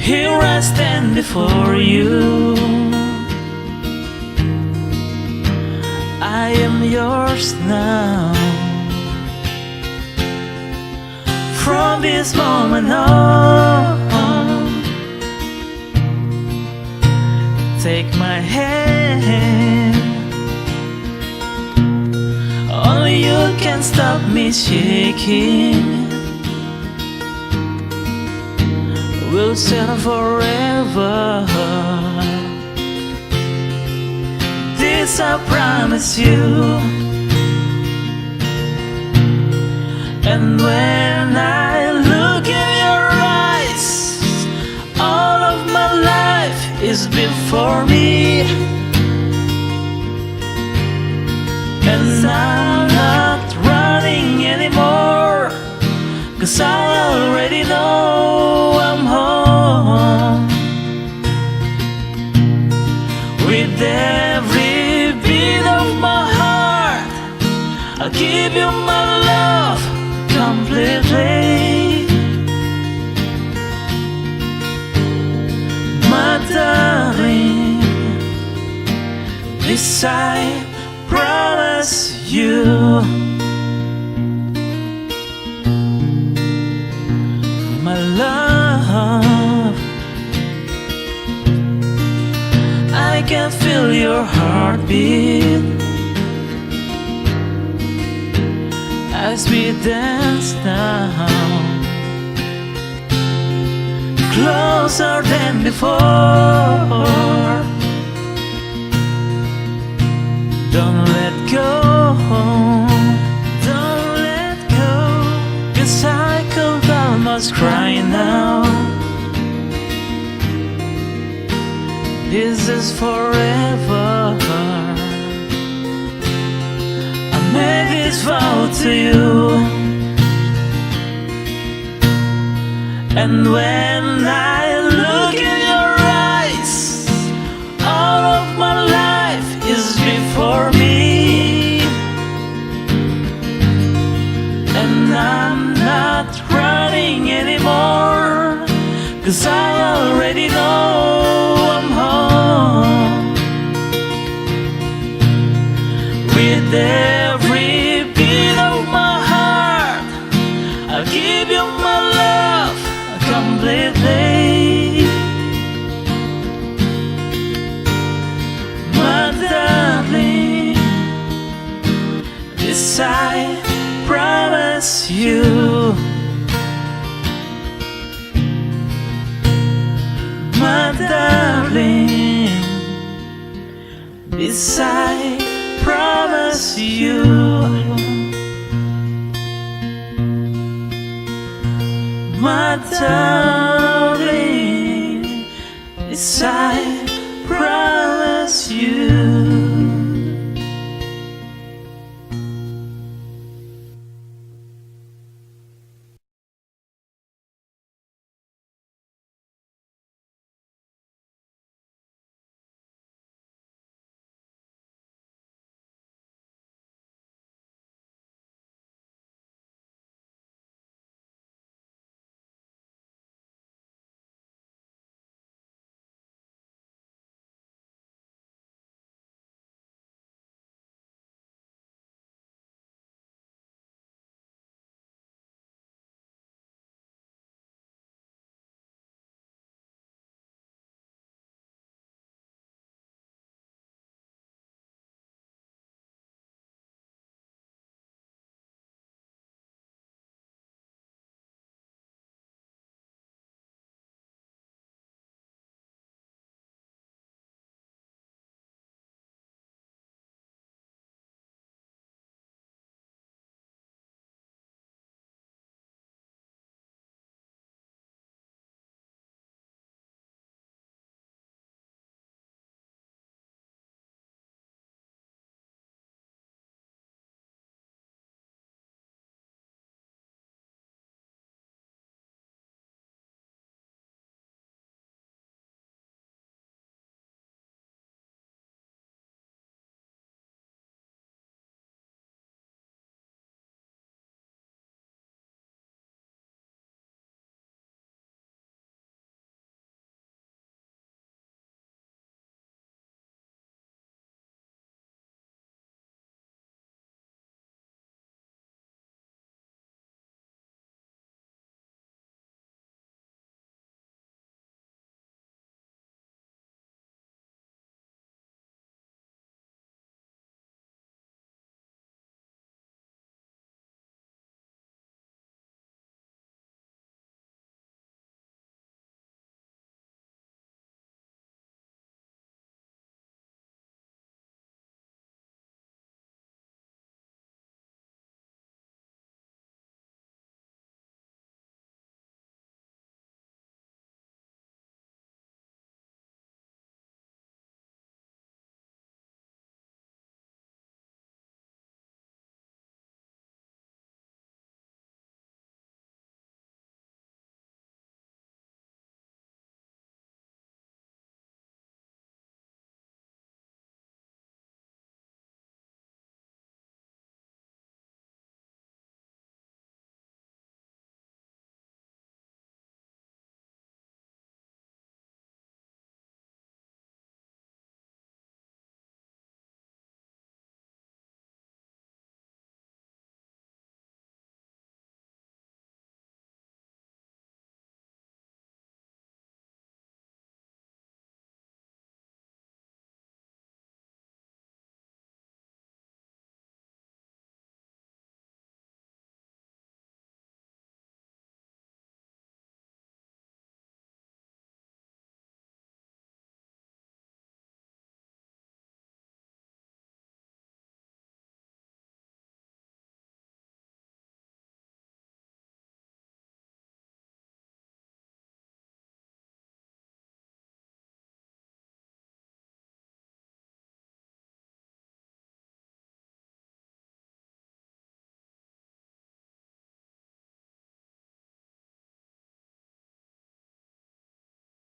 Here I stand before you. I am yours now. From this moment on, take my hand. Only you can stop me shaking. We'll settle forever. This I promise you. And when I look in your eyes, all of my life is before me. And I'm not running anymore, 'cause I already know I'm home. With every beat of my heart, I'll give you my love completely. My darling, this I promise you. My love, I can feel your heartbeat as we dance now, closer than before. Don't let go, don't let go, 'cause I could almost cry now. This is forever. I made this vow to you. And when I look in your eyes, all of my life is before me. And I'm not running anymore, 'cause I already know I'm home. With every beat of my heart, I'll give you my love completely. My darling, this I promise you. My darling, this I promise you. My darling, this I promise you.